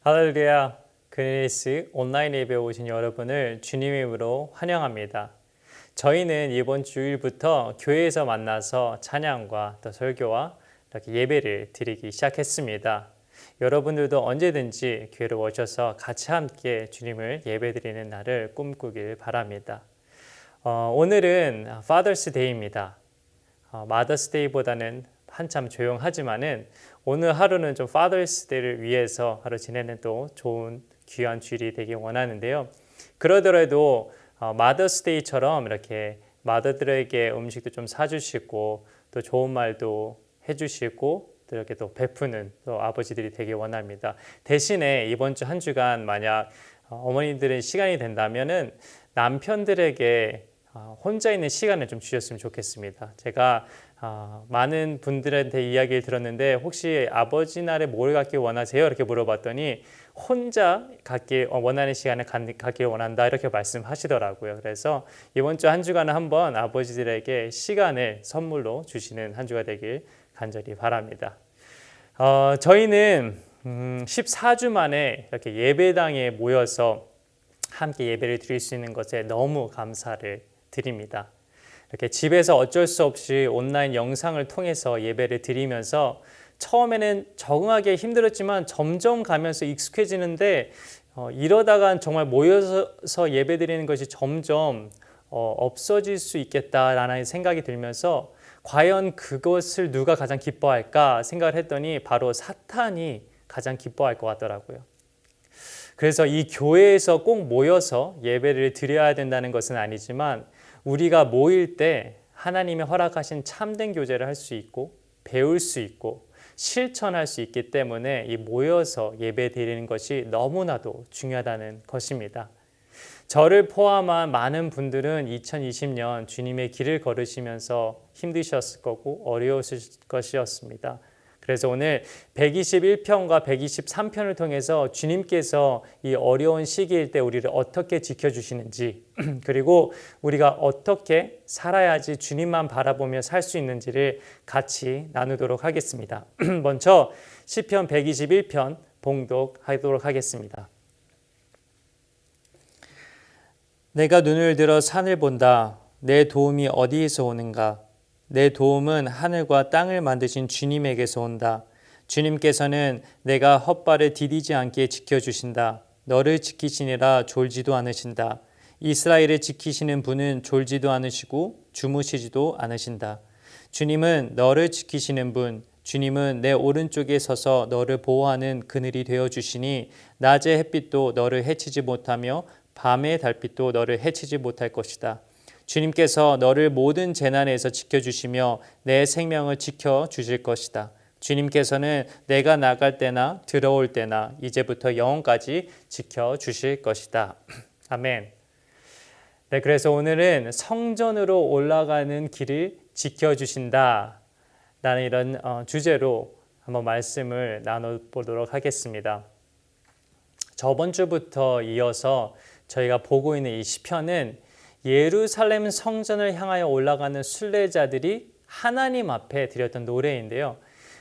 할렐루야, 그네이스 온라인 예배에 오신 여러분을 주님의 이름으로 환영합니다. 저희는 이번 주일부터 교회에서 만나서 찬양과 또 설교와 이렇게 예배를 드리기 시작했습니다. 여러분들도 언제든지 교회로 오셔서 같이 함께 주님을 예배드리는 날을 꿈꾸길 바랍니다. 오늘은 Father's Day입니다. Mother's Day보다는 한참 조용하지만은 오늘 하루는 좀 Father's Day를 위해서 하루 지내는 또 좋은 귀한 주일이 되길 원하는데요. 그러더라도 Mother's Day처럼 이렇게 마더들에게 음식도 좀 사주시고 또 좋은 말도 해주시고 또 이렇게 또 베푸는 또 아버지들이 되길 원합니다. 대신에 이번 주 한 주간 만약 어머니들은 시간이 된다면은 남편들에게 혼자 있는 시간을 좀 주셨으면 좋겠습니다. 제가 많은 분들한테 이야기를 들었는데 혹시 아버지 날에 뭘 갖길 원하세요? 이렇게 물어봤더니 혼자 갖길 원하는 시간을 갖길 원한다 이렇게 말씀하시더라고요. 그래서 이번 주 한 주간은 한번 아버지들에게 시간을 선물로 주시는 한 주가 되길 간절히 바랍니다. 저희는 14주 만에 이렇게 예배당에 모여서 함께 예배를 드릴 수 있는 것에 너무 감사를 드립니다. 이렇게 집에서 어쩔 수 없이 온라인 영상을 통해서 예배를 드리면서 처음에는 적응하기 힘들었지만 점점 가면서 익숙해지는데 이러다간 정말 모여서 예배 드리는 것이 점점 없어질 수 있겠다라는 생각이 들면서 과연 그것을 누가 가장 기뻐할까 생각을 했더니 바로 사탄이 가장 기뻐할 것 같더라고요. 그래서 이 교회에서 꼭 모여서 예배를 드려야 된다는 것은 아니지만 우리가 모일 때 하나님이 허락하신 참된 교제를 할 수 있고 배울 수 있고 실천할 수 있기 때문에 이 모여서 예배 드리는 것이 너무나도 중요하다는 것입니다. 저를 포함한 많은 분들은 2020년 주님의 길을 걸으시면서 힘드셨을 거고 어려우실 것이었습니다. 그래서 오늘 121편과 123편을 통해서 주님께서 이 어려운 시기일 때 우리를 어떻게 지켜주시는지 그리고 우리가 어떻게 살아야지 주님만 바라보며 살 수 있는지를 같이 나누도록 하겠습니다. 먼저 시편 121편 봉독하도록 하겠습니다. 내가 눈을 들어 산을 본다. 내 도움이 어디에서 오는가? 내 도움은 하늘과 땅을 만드신 주님에게서 온다. 주님께서는 내가 헛발을 디디지 않게 지켜주신다. 너를 지키시니라 졸지도 않으신다. 이스라엘을 지키시는 분은 졸지도 않으시고 주무시지도 않으신다. 주님은 너를 지키시는 분, 주님은 내 오른쪽에 서서 너를 보호하는 그늘이 되어주시니 낮의 햇빛도 너를 해치지 못하며 밤의 달빛도 너를 해치지 못할 것이다. 주님께서 너를 모든 재난에서 지켜주시며 내 생명을 지켜주실 것이다. 주님께서는 내가 나갈 때나 들어올 때나 이제부터 영원까지 지켜주실 것이다. 아멘. 네, 그래서 오늘은 성전으로 올라가는 길을 지켜주신다 라는 이런 주제로 한번 말씀을 나눠보도록 하겠습니다. 저번 주부터 이어서 저희가 보고 있는 이 시편은 예루살렘 성전을 향하여 올라가는 순례자들이 하나님 앞에 드렸던 노래인데요.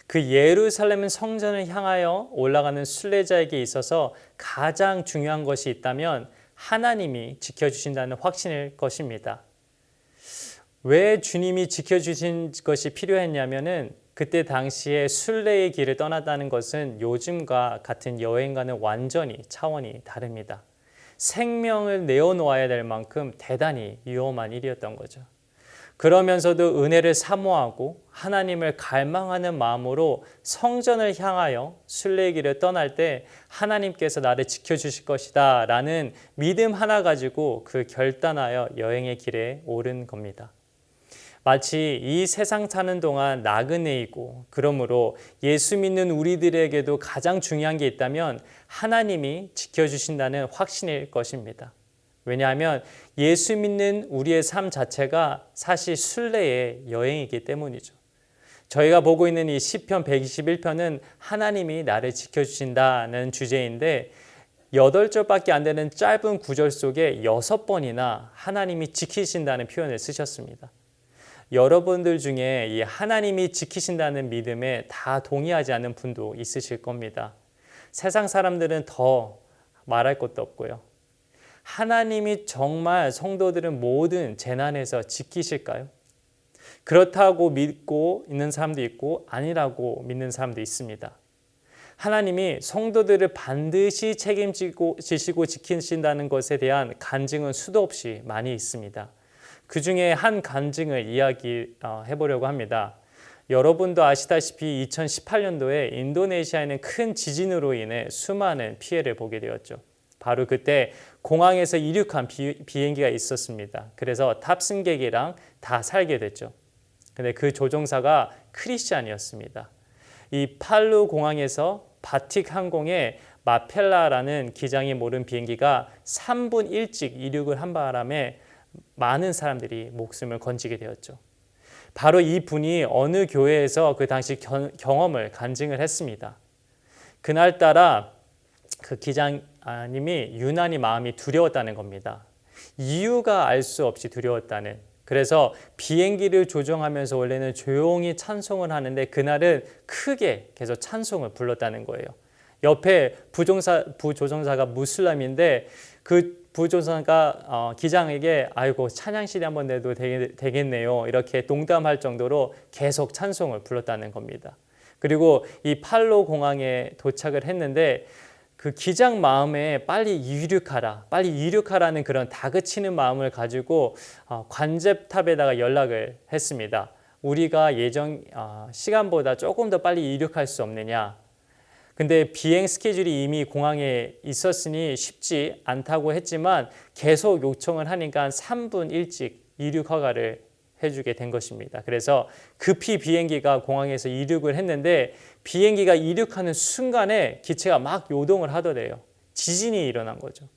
그 예루살렘 성전을 향하여 올라가는 순례자에게 있어서 가장 중요한 것이 있다면 하나님이 지켜주신다는 확신일 것입니다. 왜 주님이 지켜주신 것이 필요했냐면은 그때 당시에 순례의 길을 떠났다는 것은 요즘과 같은 여행과는 완전히 차원이 다릅니다. 생명을 내어놓아야 될 만큼 대단히 위험한 일이었던 거죠. 그러면서도 은혜를 사모하고 하나님을 갈망하는 마음으로 성전을 향하여 순례의 길을 떠날 때 하나님께서 나를 지켜주실 것이다 라는 믿음 하나 가지고 그 결단하여 여행의 길에 오른 겁니다. 마치 이 세상 사는 동안 나그네이고 그러므로 예수 믿는 우리들에게도 가장 중요한 게 있다면 하나님이 지켜주신다는 확신일 것입니다. 왜냐하면 예수 믿는 우리의 삶 자체가 사실 순례의 여행이기 때문이죠. 저희가 보고 있는 이 시편 121편은 하나님이 나를 지켜주신다는 주제인데 8절밖에 안 되는 짧은 구절 속에 6번이나 하나님이 지키신다는 표현을 쓰셨습니다. 여러분들 중에 이 하나님이 지키신다는 믿음에 다 동의하지 않는 분도 있으실 겁니다. 세상 사람들은 더 말할 것도 없고요. 하나님이 정말 성도들은 모든 재난에서 지키실까요? 그렇다고 믿고 있는 사람도 있고 아니라고 믿는 사람도 있습니다. 하나님이 성도들을 반드시 책임지시고 지키신다는 것에 대한 간증은 수도 없이 많이 있습니다. 그 중에 한 간증을 이야기해 보려고 합니다. 여러분도 아시다시피 2018년도에 인도네시아에는 큰 지진으로 인해 수많은 피해를 보게 되었죠. 바로 그때 공항에서 이륙한 비행기가 있었습니다. 그래서 탑승객이랑 다 살게 됐죠. 근데 그 조종사가 크리스찬이었습니다. 이 팔루 공항에서 바틱 항공의 마펠라라는 기장이 모른 비행기가 3분 일찍 이륙을 한 바람에 많은 사람들이 목숨을 건지게 되었죠. 바로 이 분이 어느 교회에서 그 당시 경험을 간증을 했습니다. 그날따라 그 기장님이 유난히 마음이 두려웠다는 겁니다. 이유가 알 수 없이 두려웠다는. 그래서 비행기를 조종하면서 원래는 조용히 찬송을 하는데 그날은 크게 계속 찬송을 불렀다는 거예요. 옆에 부조종사가 무슬림인데 그 부조종사가 기장에게 아이고 찬양 CD 한번 내도 되겠네요. 이렇게 농담할 정도로 계속 찬송을 불렀다는 겁니다. 그리고 이 팔로 공항에 도착을 했는데 그 기장 마음에 빨리 이륙하라는 그런 다그치는 마음을 가지고 관제탑에다가 연락을 했습니다. 우리가 예정 시간보다 조금 더 빨리 이륙할 수 없느냐. 근데 비행 스케줄이 이미 공항에 있었으니 쉽지 않다고 했지만 계속 요청을 하니까 3분 일찍 이륙 허가를 해주게 된 것입니다. 그래서 급히 비행기가 공항에서 이륙을 했는데 비행기가 이륙하는 순간에 기체가 막 요동을 하더래요. 지진이 일어난 거죠.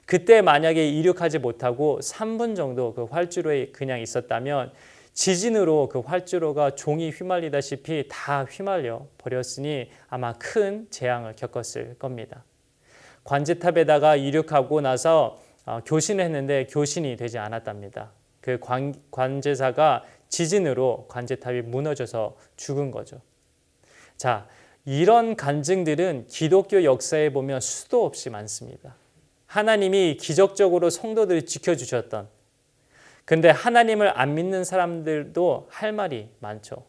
그때 만약에 이륙하지 못하고 3분 정도 그 활주로에 그냥 있었다면 지진으로 그 활주로가 종이 휘말리다시피 다 휘말려 버렸으니 아마 큰 재앙을 겪었을 겁니다. 관제탑에다가 이륙하고 나서 교신을 했는데 교신이 되지 않았답니다. 그 관제사가 지진으로 관제탑이 무너져서 죽은 거죠. 자, 이런 간증들은 기독교 역사에 보면 수도 없이 많습니다. 하나님이 기적적으로 성도들을 지켜주셨던, 근데 하나님을 안 믿는 사람들도 할 말이 많죠.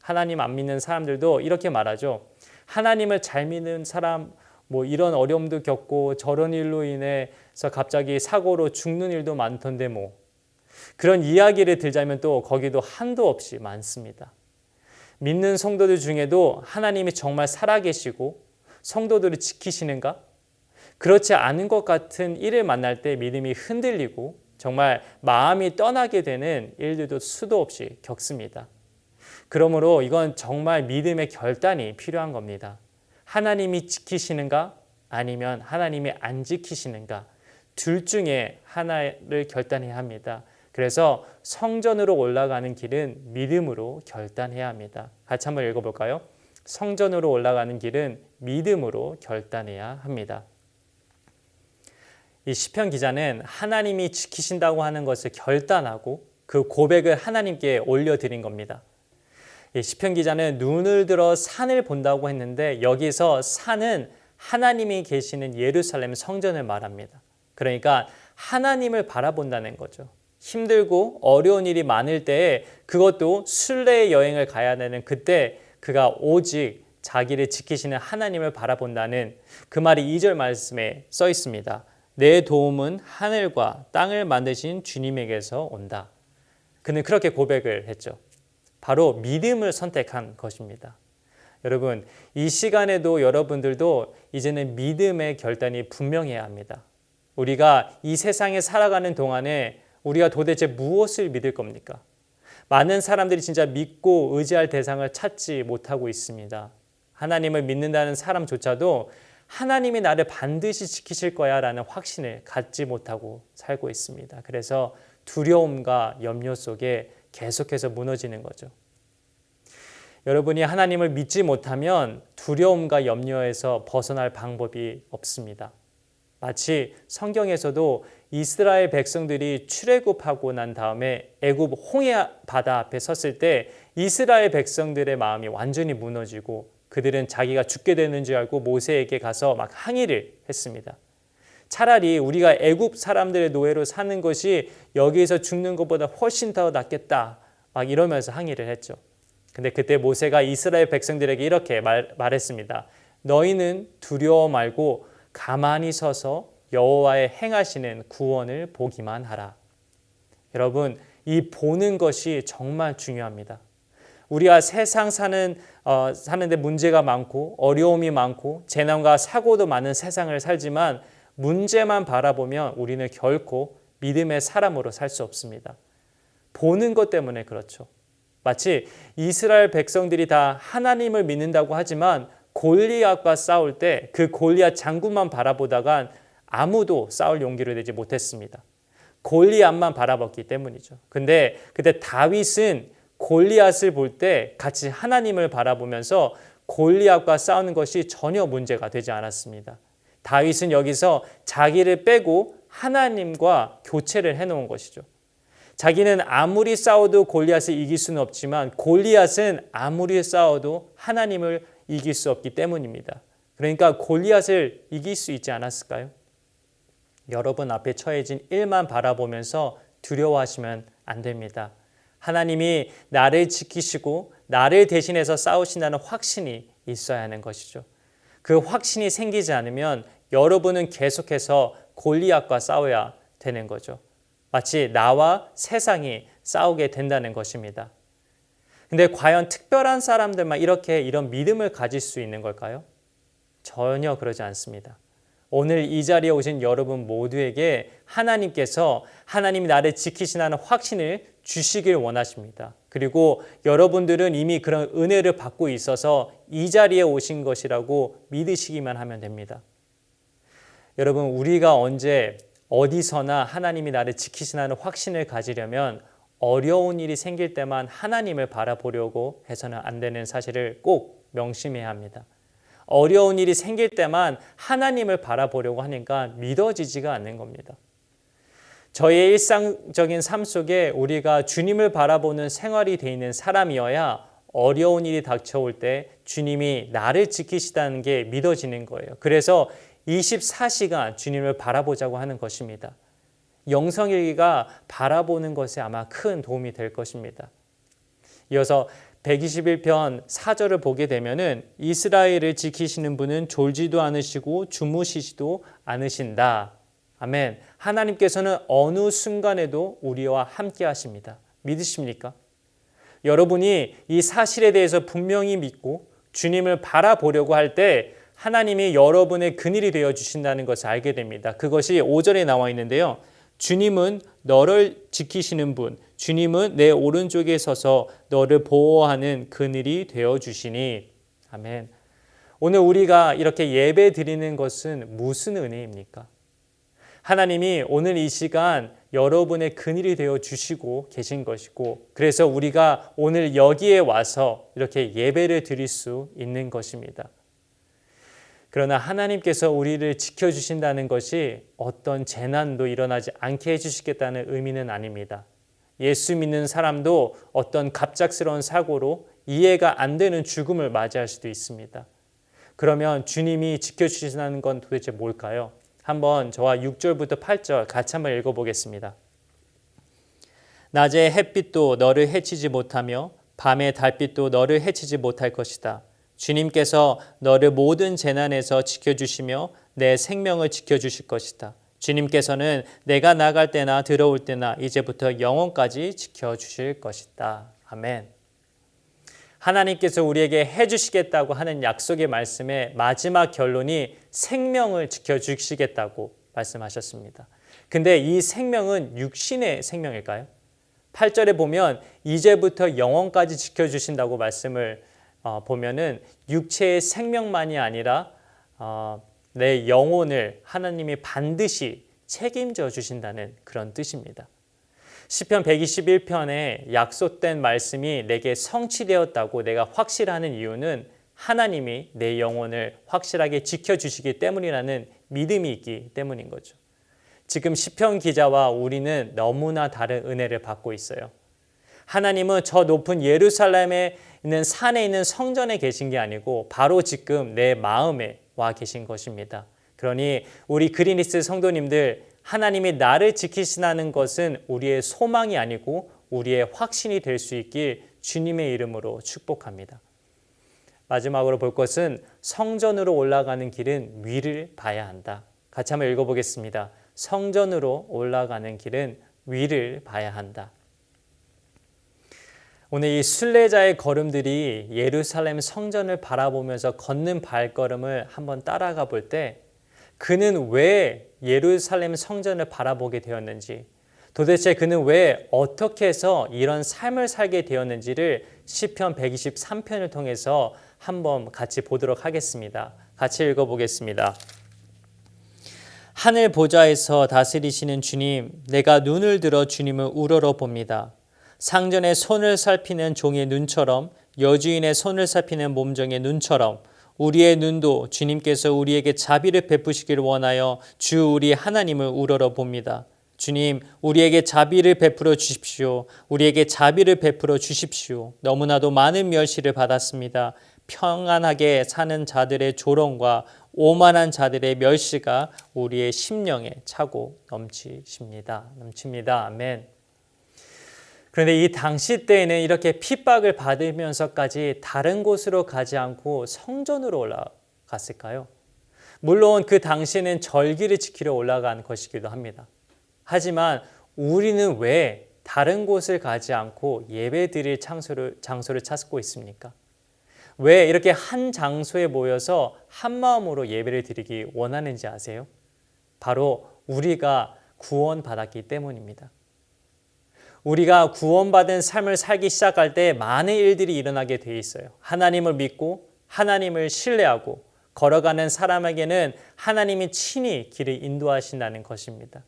하나님 안 믿는 사람들도 이렇게 말하죠. 하나님을 잘 믿는 사람 뭐 이런 어려움도 겪고 저런 일로 인해서 갑자기 사고로 죽는 일도 많던데 뭐 그런 이야기를 들자면 또 거기도 한도 없이 많습니다. 믿는 성도들 중에도 하나님이 정말 살아계시고 성도들을 지키시는가? 그렇지 않은 것 같은 일을 만날 때 믿음이 흔들리고 정말 마음이 떠나게 되는 일들도 수도 없이 겪습니다. 그러므로 이건 정말 믿음의 결단이 필요한 겁니다. 하나님이 지키시는가? 아니면 하나님이 안 지키시는가? 둘 중에 하나를 결단해야 합니다. 그래서 성전으로 올라가는 길은 믿음으로 결단해야 합니다. 같이 한번 읽어볼까요? 성전으로 올라가는 길은 믿음으로 결단해야 합니다. 이 시편 기자는 하나님이 지키신다고 하는 것을 결단하고 그 고백을 하나님께 올려드린 겁니다. 이 시편 기자는 눈을 들어 산을 본다고 했는데 여기서 산은 하나님이 계시는 예루살렘 성전을 말합니다. 그러니까 하나님을 바라본다는 거죠. 힘들고 어려운 일이 많을 때에 그것도 순례의 여행을 가야 되는 그때 그가 오직 자기를 지키시는 하나님을 바라본다는 그 말이 2절 말씀에 써 있습니다. 내 도움은 하늘과 땅을 만드신 주님에게서 온다. 그는 그렇게 고백을 했죠. 바로 믿음을 선택한 것입니다. 여러분, 이 시간에도 여러분들도 이제는 믿음의 결단이 분명해야 합니다. 우리가 이 세상에 살아가는 동안에 우리가 도대체 무엇을 믿을 겁니까? 많은 사람들이 진짜 믿고 의지할 대상을 찾지 못하고 있습니다. 하나님을 믿는다는 사람조차도 하나님이 나를 반드시 지키실 거야 라는 확신을 갖지 못하고 살고 있습니다. 그래서 두려움과 염려 속에 계속해서 무너지는 거죠. 여러분이 하나님을 믿지 못하면 두려움과 염려에서 벗어날 방법이 없습니다. 마치 성경에서도 이스라엘 백성들이 출애굽하고 난 다음에 애굽 홍해 바다 앞에 섰을 때 이스라엘 백성들의 마음이 완전히 무너지고 그들은 자기가 죽게 되는 줄 알고 모세에게 가서 막 항의를 했습니다. 차라리 우리가 애굽 사람들의 노예로 사는 것이 여기에서 죽는 것보다 훨씬 더 낫겠다. 막 이러면서 항의를 했죠. 근데 그때 모세가 이스라엘 백성들에게 이렇게 말했습니다. 너희는 두려워 말고 가만히 서서 여호와의 행하시는 구원을 보기만 하라. 여러분, 이 보는 것이 정말 중요합니다. 우리가 세상 사는데 문제가 많고 어려움이 많고 재난과 사고도 많은 세상을 살지만 문제만 바라보면 우리는 결코 믿음의 사람으로 살 수 없습니다. 보는 것 때문에 그렇죠. 마치 이스라엘 백성들이 다 하나님을 믿는다고 하지만 골리앗과 싸울 때 그 골리앗 장군만 바라보다간 아무도 싸울 용기를 내지 못했습니다. 골리앗만 바라봤기 때문이죠. 근데 그때 다윗은 골리앗을 볼 때 같이 하나님을 바라보면서 골리앗과 싸우는 것이 전혀 문제가 되지 않았습니다. 다윗은 여기서 자기를 빼고 하나님과 교체를 해놓은 것이죠. 자기는 아무리 싸워도 골리앗을 이길 수는 없지만 골리앗은 아무리 싸워도 하나님을 이길 수 없기 때문입니다. 그러니까 골리앗을 이길 수 있지 않았을까요? 여러분 앞에 처해진 일만 바라보면서 두려워하시면 안 됩니다. 하나님이 나를 지키시고 나를 대신해서 싸우신다는 확신이 있어야 하는 것이죠. 그 확신이 생기지 않으면 여러분은 계속해서 골리앗과 싸워야 되는 거죠. 마치 나와 세상이 싸우게 된다는 것입니다. 근데 과연 특별한 사람들만 이런 믿음을 가질 수 있는 걸까요? 전혀 그러지 않습니다. 오늘 이 자리에 오신 여러분 모두에게 하나님께서 하나님이 나를 지키시라는 확신을 주시길 원하십니다. 그리고 여러분들은 이미 그런 은혜를 받고 있어서 이 자리에 오신 것이라고 믿으시기만 하면 됩니다. 여러분, 우리가 언제 어디서나 하나님이 나를 지키시라는 확신을 가지려면 어려운 일이 생길 때만 하나님을 바라보려고 해서는 안 되는 사실을 꼭 명심해야 합니다. 어려운 일이 생길 때만 하나님을 바라보려고 하니까 믿어지지가 않는 겁니다. 저의 일상적인 삶 속에 우리가 주님을 바라보는 생활이 돼 있는 사람이어야 어려운 일이 닥쳐올 때 주님이 나를 지키시다는 게 믿어지는 거예요. 그래서 24시간 주님을 바라보자고 하는 것입니다. 영성일기가 바라보는 것에 아마 큰 도움이 될 것입니다. 이어서 121편 4절을 보게 되면은 이스라엘을 지키시는 분은 졸지도 않으시고 주무시지도 않으신다. 아멘. 하나님께서는 어느 순간에도 우리와 함께 하십니다. 믿으십니까? 여러분이 이 사실에 대해서 분명히 믿고 주님을 바라보려고 할 때 하나님이 여러분의 그늘이 되어 주신다는 것을 알게 됩니다. 그것이 5절에 나와 있는데요. 주님은 너를 지키시는 분, 주님은 내 오른쪽에 서서 너를 보호하는 그늘이 되어 주시니. 아멘. 오늘 우리가 이렇게 예배 드리는 것은 무슨 은혜입니까? 하나님이 오늘 이 시간 여러분의 그늘이 되어 주시고 계신 것이고, 그래서 우리가 오늘 여기에 와서 이렇게 예배를 드릴 수 있는 것입니다. 그러나 하나님께서 우리를 지켜주신다는 것이 어떤 재난도 일어나지 않게 해주시겠다는 의미는 아닙니다. 예수 믿는 사람도 어떤 갑작스러운 사고로 이해가 안 되는 죽음을 맞이할 수도 있습니다. 그러면 주님이 지켜주신다는 건 도대체 뭘까요? 한번 저와 6절부터 8절 같이 한번 읽어보겠습니다. 낮에 햇빛도 너를 해치지 못하며 밤에 달빛도 너를 해치지 못할 것이다. 주님께서 너를 모든 재난에서 지켜주시며 내 생명을 지켜주실 것이다. 주님께서는 내가 나갈 때나 들어올 때나 이제부터 영원까지 지켜주실 것이다. 아멘. 하나님께서 우리에게 해주시겠다고 하는 약속의 말씀의 마지막 결론이 생명을 지켜주시겠다고 말씀하셨습니다. 근데 이 생명은 육신의 생명일까요? 8절에 보면 이제부터 영원까지 지켜주신다고 말씀을 보면은 육체의 생명만이 아니라 내 영혼을 하나님이 반드시 책임져 주신다는 그런 뜻입니다. 시편 121편에 약속된 말씀이 내게 성취되었다고 내가 확실하는 이유는 하나님이 내 영혼을 확실하게 지켜주시기 때문이라는 믿음이 있기 때문인 거죠. 지금 시편 기자와 우리는 너무나 다른 은혜를 받고 있어요. 하나님은 저 높은 예루살렘에 있는 산에 있는 성전에 계신 게 아니고 바로 지금 내 마음에 와 계신 것입니다. 그러니 우리 그리니스 성도님들, 하나님이 나를 지키시다는 것은 우리의 소망이 아니고 우리의 확신이 될 수 있길 주님의 이름으로 축복합니다. 마지막으로 볼 것은 성전으로 올라가는 길은 위를 봐야 한다. 같이 한번 읽어보겠습니다. 성전으로 올라가는 길은 위를 봐야 한다. 오늘 이 순례자의 걸음들이 예루살렘 성전을 바라보면서 걷는 발걸음을 한번 따라가 볼 때 그는 왜 예루살렘 성전을 바라보게 되었는지, 도대체 그는 왜 어떻게 해서 이런 삶을 살게 되었는지를 시편 123편을 통해서 한번 같이 보도록 하겠습니다. 같이 읽어보겠습니다. 하늘 보좌에서 다스리시는 주님, 내가 눈을 들어 주님을 우러러 봅니다. 상전의 손을 살피는 종의 눈처럼, 여주인의 손을 살피는 몸종의 눈처럼 우리의 눈도 주님께서 우리에게 자비를 베푸시기를 원하여 주 우리 하나님을 우러러 봅니다. 주님, 우리에게 자비를 베풀어 주십시오. 우리에게 자비를 베풀어 주십시오. 너무나도 많은 멸시를 받았습니다. 평안하게 사는 자들의 조롱과 오만한 자들의 멸시가 우리의 심령에 차고 넘칩니다. 아멘. 그런데 이 당시 때에는 이렇게 핍박을 받으면서까지 다른 곳으로 가지 않고 성전으로 올라갔을까요? 물론 그 당시에는 절기를 지키러 올라간 것이기도 합니다. 하지만 우리는 왜 다른 곳을 가지 않고 예배드릴 장소를 찾고 있습니까? 왜 이렇게 한 장소에 모여서 한 마음으로 예배를 드리기 원하는지 아세요? 바로 우리가 구원받았기 때문입니다. 우리가 구원받은 삶을 살기 시작할 때 많은 일들이 일어나게 돼 있어요. 하나님을 믿고 하나님을 신뢰하고 걸어가는 사람에게는 하나님이 친히 길을 인도하신다는 것입니다.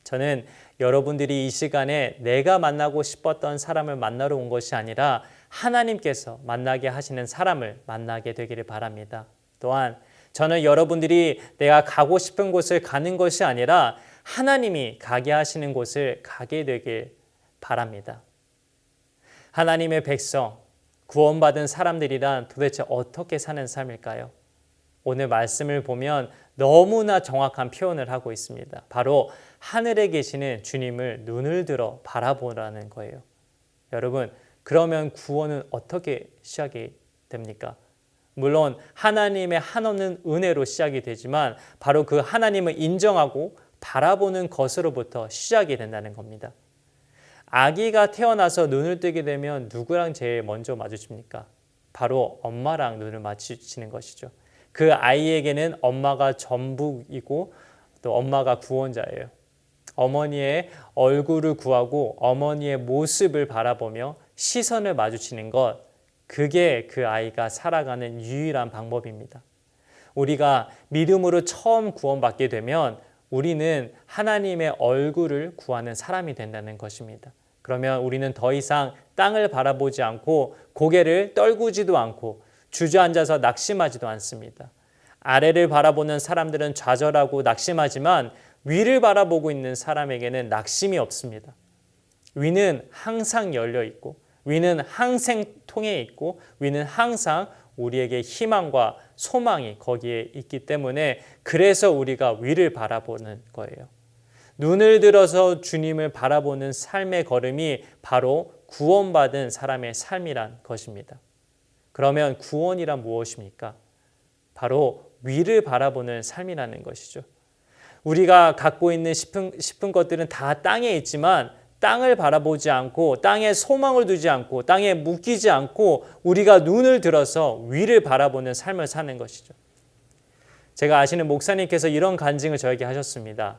저는 여러분들이 이 시간에 내가 만나고 싶었던 사람을 만나러 온 것이 아니라 하나님께서 만나게 하시는 사람을 만나게 되기를 바랍니다. 또한 저는 여러분들이 내가 가고 싶은 곳을 가는 것이 아니라 하나님이 가게 하시는 곳을 가게 되길 바랍니다. 하나님의 백성, 구원받은 사람들이란 도대체 어떻게 사는 삶일까요? 오늘 말씀을 보면 너무나 정확한 표현을 하고 있습니다. 바로 하늘에 계시는 주님을 눈을 들어 바라보라는 거예요. 여러분, 그러면 구원은 어떻게 시작이 됩니까? 물론 하나님의 한없는 은혜로 시작이 되지만 바로 그 하나님을 인정하고 바라보는 것으로부터 시작이 된다는 겁니다. 아기가 태어나서 눈을 뜨게 되면 누구랑 제일 먼저 마주칩니까? 바로 엄마랑 눈을 마주치는 것이죠. 그 아이에게는 엄마가 전부이고 또 엄마가 구원자예요. 어머니의 얼굴을 구하고 어머니의 모습을 바라보며 시선을 마주치는 것, 그게 그 아이가 살아가는 유일한 방법입니다. 우리가 믿음으로 처음 구원받게 되면 우리는 하나님의 얼굴을 구하는 사람이 된다는 것입니다. 그러면 우리는 더 이상 땅을 바라보지 않고 고개를 떨구지도 않고 주저앉아서 낙심하지도 않습니다. 아래를 바라보는 사람들은 좌절하고 낙심하지만 위를 바라보고 있는 사람에게는 낙심이 없습니다. 위는 항상 열려 있고 위는 항상 통해 있고 위는 항상 우리에게 희망과 소망이 거기에 있기 때문에 그래서 우리가 위를 바라보는 거예요. 눈을 들어서 주님을 바라보는 삶의 걸음이 바로 구원받은 사람의 삶이란 것입니다. 그러면 구원이란 무엇입니까? 바로 위를 바라보는 삶이라는 것이죠. 우리가 갖고 있는 싶은 것들은 다 땅에 있지만 땅을 바라보지 않고 땅에 소망을 두지 않고 땅에 묶이지 않고 우리가 눈을 들어서 위를 바라보는 삶을 사는 것이죠. 제가 아시는 목사님께서 이런 간증을 저에게 하셨습니다.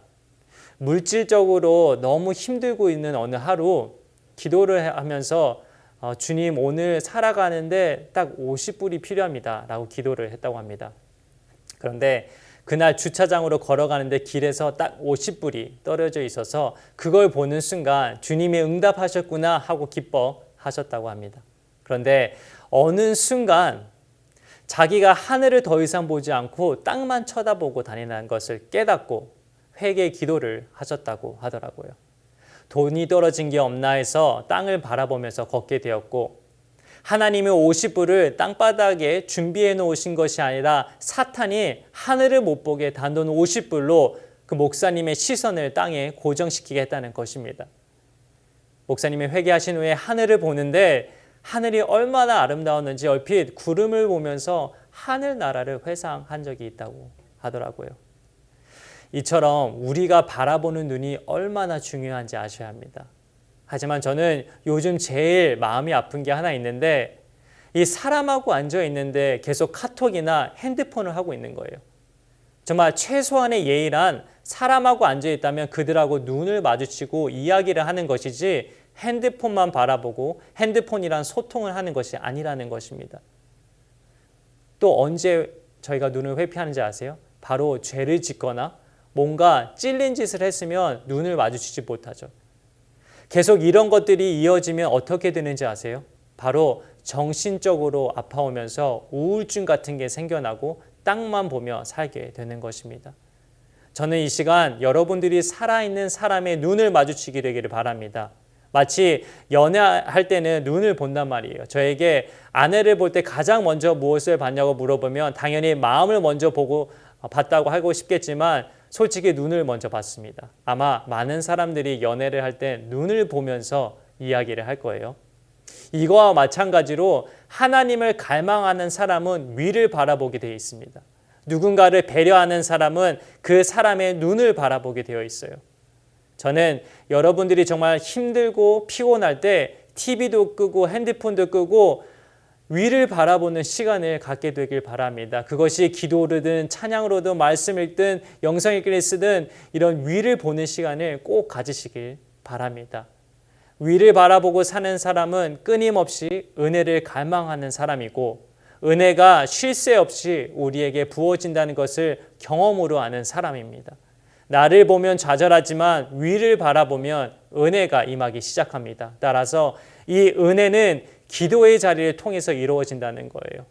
물질적으로 너무 힘들고 있는 어느 하루 기도를 하면서 주님, 오늘 살아가는데 딱 50불이 필요합니다 라고 기도를 했다고 합니다. 그런데 그날 주차장으로 걸어가는데 길에서 딱 50불이 떨어져 있어서 그걸 보는 순간 주님이 응답하셨구나 하고 기뻐하셨다고 합니다. 그런데 어느 순간 자기가 하늘을 더 이상 보지 않고 땅만 쳐다보고 다니는 것을 깨닫고 회개 기도를 하셨다고 하더라고요. 돈이 떨어진 게 없나 해서 땅을 바라보면서 걷게 되었고, 하나님의 50불을 땅바닥에 준비해 놓으신 것이 아니라 사탄이 하늘을 못 보게 단돈 50불로 그 목사님의 시선을 땅에 고정시키게 했다는 것입니다. 목사님이 회개하신 후에 하늘을 보는데 하늘이 얼마나 아름다웠는지 얼핏 구름을 보면서 하늘나라를 회상한 적이 있다고 하더라고요. 이처럼 우리가 바라보는 눈이 얼마나 중요한지 아셔야 합니다. 하지만 저는 요즘 제일 마음이 아픈 게 하나 있는데, 이 사람하고 앉아 있는데 계속 카톡이나 핸드폰을 하고 있는 거예요. 정말 최소한의 예의란 사람하고 앉아 있다면 그들하고 눈을 마주치고 이야기를 하는 것이지 핸드폰만 바라보고 핸드폰이란 소통을 하는 것이 아니라는 것입니다. 또 언제 저희가 눈을 회피하는지 아세요? 바로 죄를 짓거나 뭔가 찔린 짓을 했으면 눈을 마주치지 못하죠. 계속 이런 것들이 이어지면 어떻게 되는지 아세요? 바로 정신적으로 아파오면서 우울증 같은 게 생겨나고 땅만 보며 살게 되는 것입니다. 저는 이 시간 여러분들이 살아있는 사람의 눈을 마주치게 되기를 바랍니다. 마치 연애할 때는 눈을 본단 말이에요. 저에게 아내를 볼 때 가장 먼저 무엇을 봤냐고 물어보면 당연히 마음을 먼저 봤다고 하고 싶겠지만 솔직히 눈을 먼저 봤습니다. 아마 많은 사람들이 연애를 할 때 눈을 보면서 이야기를 할 거예요. 이거와 마찬가지로 하나님을 갈망하는 사람은 위를 바라보게 되어 있습니다. 누군가를 배려하는 사람은 그 사람의 눈을 바라보게 되어 있어요. 저는 여러분들이 정말 힘들고 피곤할 때 TV도 끄고 핸드폰도 끄고 위를 바라보는 시간을 갖게 되길 바랍니다. 그것이 기도로든 찬양으로든 말씀 읽든 영상 읽기를 쓰든 이런 위를 보는 시간을 꼭 가지시길 바랍니다. 위를 바라보고 사는 사람은 끊임없이 은혜를 갈망하는 사람이고, 은혜가 쉴 새 없이 우리에게 부어진다는 것을 경험으로 아는 사람입니다. 나를 보면 좌절하지만 위를 바라보면 은혜가 임하기 시작합니다. 따라서 이 은혜는 기도의 자리를 통해서 이루어진다는 거예요.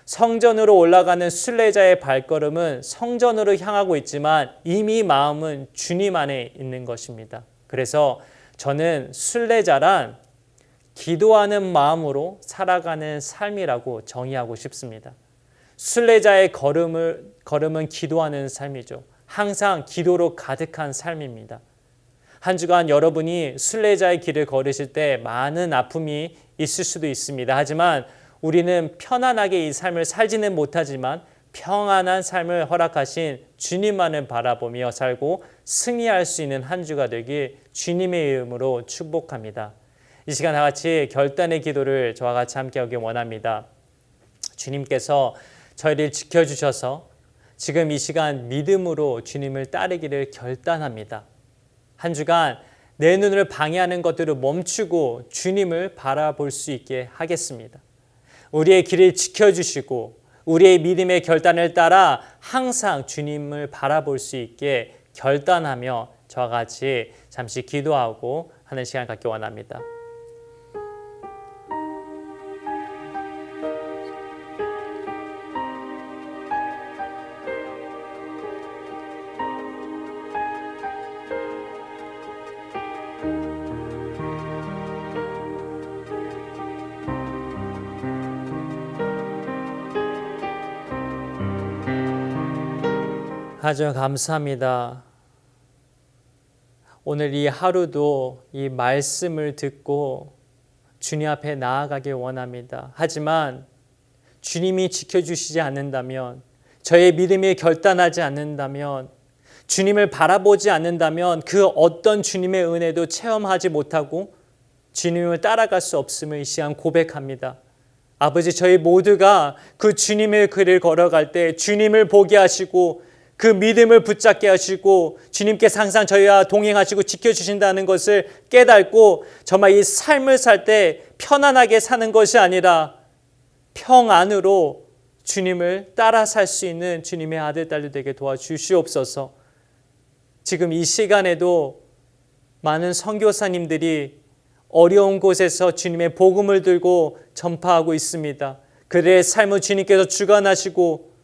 성전으로 올라가는 순례자의 발걸음은 성전으로 향하고 있지만 이미 마음은 주님 안에 있는 것입니다. 그래서 저는 순례자란 기도하는 마음으로 살아가는 삶이라고 정의하고 싶습니다. 순례자의 걸음은 기도하는 삶이죠. 항상 기도로 가득한 삶입니다. 한 주간 여러분이 순례자의 길을 걸으실 때 많은 아픔이 있을 수도 있습니다. 하지만 우리는 편안하게 이 삶을 살지는 못하지만 평안한 삶을 허락하신 주님만을 바라보며 살고 승리할 수 있는 한 주가 되길 주님의 이름으로 축복합니다. 이 시간 다 같이 결단의 기도를 저와 같이 함께하기 원합니다. 주님께서 저희를 지켜주셔서 지금 이 시간 믿음으로 주님을 따르기를 결단합니다. 한 주간 내 눈을 방해하는 것들을 멈추고 주님을 바라볼 수 있게 하겠습니다. 우리의 길을 지켜주시고 우리의 믿음의 결단을 따라 항상 주님을 바라볼 수 있게 결단하며 저와 같이 잠시 기도하고 하는 시간 갖기 원합니다. 아주 감사합니다. 오늘 이 하루도 이 말씀을 듣고 주님 앞에 나아가길 원합니다. 하지만 주님이 지켜주시지 않는다면, 저의 믿음이 결단하지 않는다면, 주님을 바라보지 않는다면 그 어떤 주님의 은혜도 체험하지 못하고 주님을 따라갈 수 없음을 이 시간 고백합니다. 아버지, 저희 모두가 그 주님의 길을 걸어갈 때 주님을 보게 하시고 그 믿음을 붙잡게 하시고 주님께서 항상 저희와 동행하시고 지켜주신다는 것을 깨닫고 정말 이 삶을 살 때 편안하게 사는 것이 아니라 평안으로 주님을 따라 살 수 있는 주님의 아들, 딸들 되게 도와주시옵소서. 지금 이 시간에도 많은 선교사님들이 어려운 곳에서 주님의 복음을 들고 전파하고 있습니다. 그들의 삶을 주님께서 주관하시고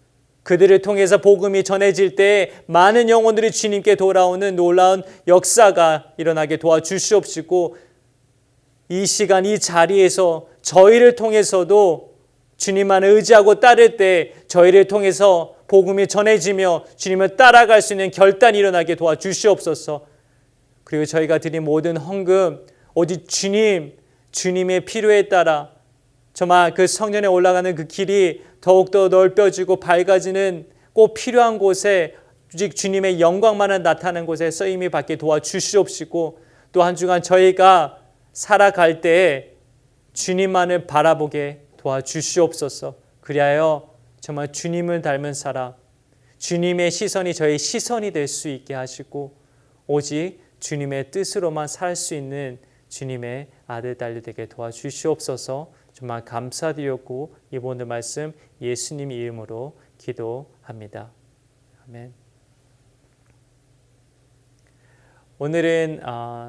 그들을 통해서 복음이 전해질 때 많은 영혼들이 주님께 돌아오는 놀라운 역사가 일어나게 도와주시옵시고, 이 시간 이 자리에서 저희를 통해서도 주님만을 의지하고 따를 때 저희를 통해서 복음이 전해지며 주님을 따라갈 수 있는 결단이 일어나게 도와주시옵소서. 그리고 저희가 드린 모든 헌금 오직 주님의 필요에 따라 정말 그 성전에 올라가는 그 길이 더욱더 넓혀지고 밝아지는 꼭 필요한 곳에 오직 주님의 영광만을 나타나는 곳에 쓰임이 받게 도와주시옵시고, 또 한 주간 저희가 살아갈 때에 주님만을 바라보게 도와주시옵소서. 그리하여 정말 주님을 닮은 사람, 주님의 시선이 저의 시선이 될 수 있게 하시고 오직 주님의 뜻으로만 살 수 있는 주님의 아들 딸이 되게 도와주시옵소서. 정말 감사드렸고 이 모든 말씀 예수님 이름으로 기도합니다. 아멘. 오늘은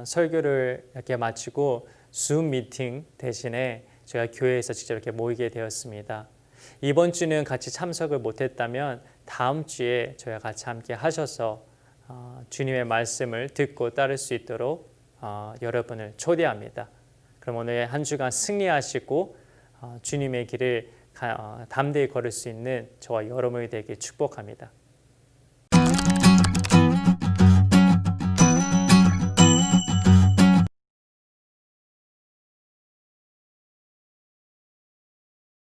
설교를 이렇게 마치고 줌 미팅 대신에 저희가 교회에서 직접 이렇게 모이게 되었습니다. 이번 주는 같이 참석을 못했다면 다음 주에 저희가 같이 함께 하셔서 주님의 말씀을 듣고 따를 수 있도록 여러분을 초대합니다. 그럼 오늘 한 주간 승리하시고 주님의 길을 담대히 걸을 수 있는 저와 여러분이 되길 축복합니다.